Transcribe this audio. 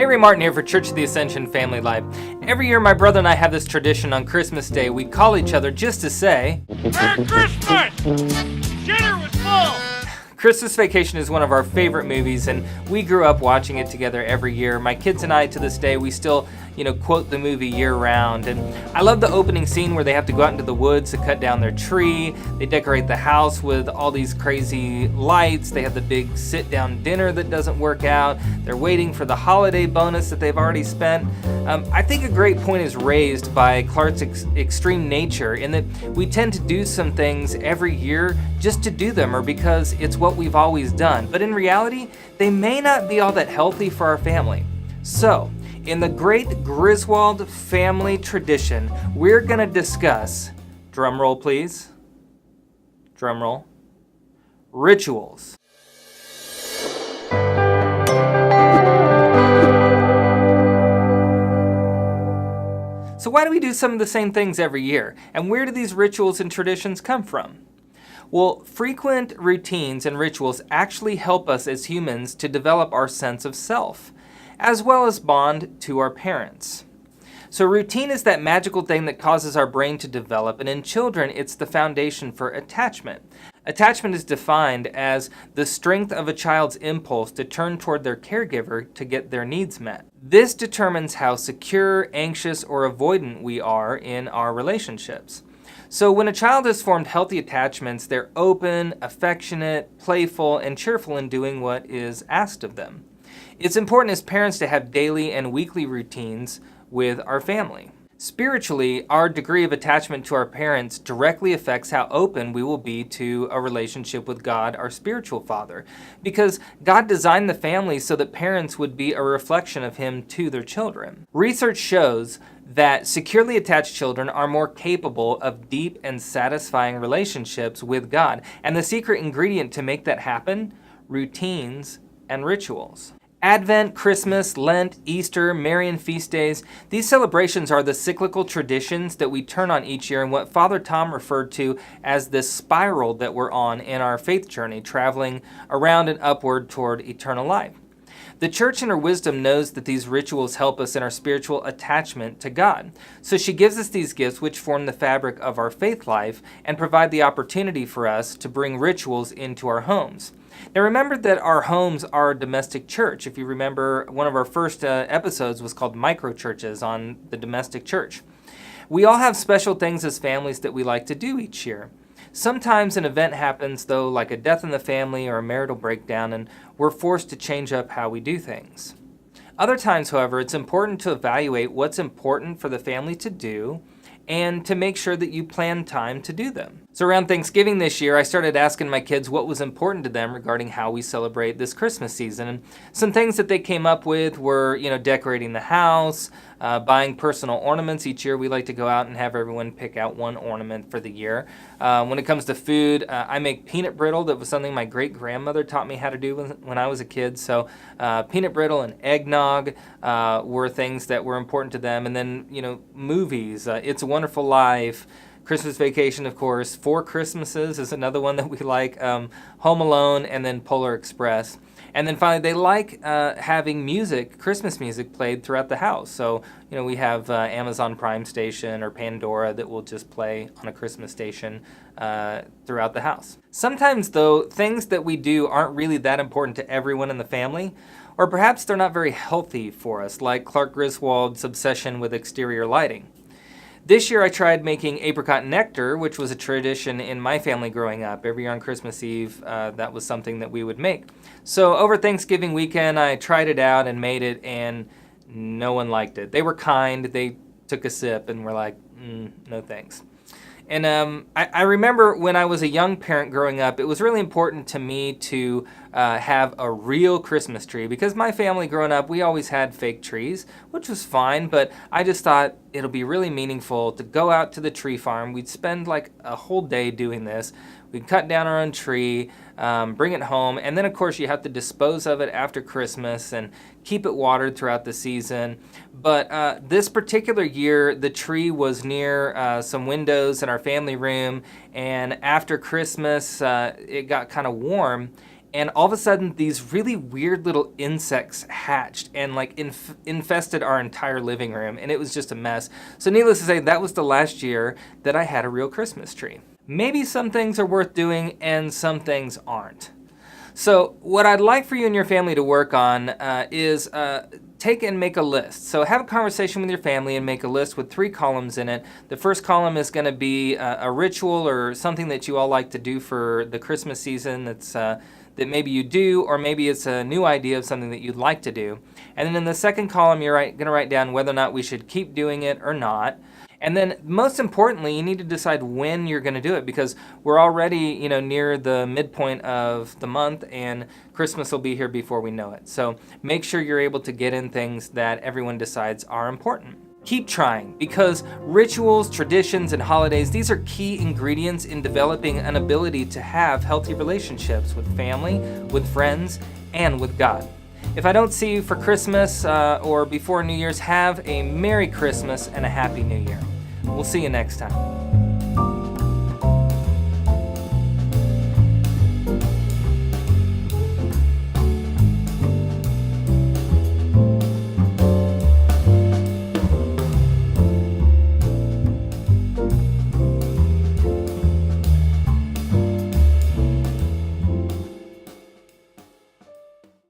Ray Martin here for Church of the Ascension Family Life. Every year my brother and I have this tradition on Christmas Day. We call each other just to say, Merry Christmas! Dinner was full! Christmas Vacation is one of our favorite movies, and we grew up watching it together every year. My kids and I, to this day, we still, quote the movie year-round. And I love the opening scene where they have to go out into the woods to cut down their tree. They decorate the house with all these crazy lights. They have the big sit-down dinner that doesn't work out. They're waiting for the holiday bonus that they've already spent. I think a great point is raised by Clark's extreme nature in that we tend to do some things every year just to do them or because it's what we've always done. But in reality, they may not be all that healthy for our family. So, in the great Griswald family tradition, we're going to discuss, drum roll please, drum roll, rituals. So why do we do some of the same things every year? And where do these rituals and traditions come from? Well, frequent routines and rituals actually help us as humans to develop our sense of self, as well as bond to our parents. So routine is that magical thing that causes our brain to develop, and in children, it's the foundation for attachment. Attachment is defined as the strength of a child's impulse to turn toward their caregiver to get their needs met. This determines how secure, anxious, or avoidant we are in our relationships. So when a child has formed healthy attachments, they're open, affectionate, playful, and cheerful in doing what is asked of them. It's important as parents to have daily and weekly routines with our family. Spiritually, our degree of attachment to our parents directly affects how open we will be to a relationship with God, our spiritual Father, because God designed the family so that parents would be a reflection of Him to their children. Research shows that securely attached children are more capable of deep and satisfying relationships with God, and the secret ingredient to make that happen? Routines and rituals. Advent, Christmas, Lent, Easter, Marian feast days, these celebrations are the cyclical traditions that we turn on each year in what Father Tom referred to as this spiral that we're on in our faith journey, traveling around and upward toward eternal life. The Church in her wisdom knows that these rituals help us in our spiritual attachment to God. So she gives us these gifts which form the fabric of our faith life and provide the opportunity for us to bring rituals into our homes. Now remember that our homes are a domestic church. If you remember, one of our first episodes was called Microchurches on the domestic church. We all have special things as families that we like to do each year. Sometimes an event happens, though, like a death in the family or a marital breakdown, and we're forced to change up how we do things. Other times, however, it's important to evaluate what's important for the family to do and to make sure that you plan time to do them. So around Thanksgiving this year, I started asking my kids what was important to them regarding how we celebrate this Christmas season. And some things that they came up with were, decorating the house, buying personal ornaments. Each year we like to go out and have everyone pick out one ornament for the year. When it comes to food, I make peanut brittle. That was something my great-grandmother taught me how to do when I was a kid. So peanut brittle and eggnog were things that were important to them. And then, movies, It's a Wonderful Life, Christmas Vacation, of course. Four Christmases is another one that we like. Home Alone, and then Polar Express. And then finally, they like having music, Christmas music, played throughout the house. So, we have Amazon Prime Station or Pandora that will just play on a Christmas station throughout the house. Sometimes, though, things that we do aren't really that important to everyone in the family, or perhaps they're not very healthy for us, like Clark Griswold's obsession with exterior lighting. This year I tried making apricot nectar, which was a tradition in my family growing up. Every year on Christmas Eve, that was something that we would make. So over Thanksgiving weekend, I tried it out and made it, and no one liked it. They were kind. They took a sip and were like, no thanks. And I remember when I was a young parent growing up, it was really important to me to have a real Christmas tree, because my family growing up, we always had fake trees, which was fine, but I just thought it'll be really meaningful to go out to the tree farm. We'd spend like a whole day doing this. We'd cut down our own tree, bring it home, and then of course you have to dispose of it after Christmas and keep it watered throughout the season. But this particular year, the tree was near some windows in our family room, and after Christmas, it got kind of warm, And all of a sudden, these really weird little insects hatched and like infested our entire living room, and it was just a mess. So needless to say, that was the last year that I had a real Christmas tree. Maybe some things are worth doing and some things aren't. So what I'd like for you and your family to work on is take and make a list. So have a conversation with your family and make a list with 3 columns in it. The first column is going to be a ritual or something that you all like to do for the Christmas season that maybe you do, or maybe it's a new idea of something that you'd like to do. And then in the second column, you're going to write down whether or not we should keep doing it or not. And then most importantly, you need to decide when you're going to do it, because we're already, near the midpoint of the month and Christmas will be here before we know it. So make sure you're able to get in things that everyone decides are important. Keep trying, because rituals, traditions, and holidays, these are key ingredients in developing an ability to have healthy relationships with family, with friends, and with God. If I don't see you for Christmas or before New Year's, have a Merry Christmas and a Happy New Year. We'll see you next time.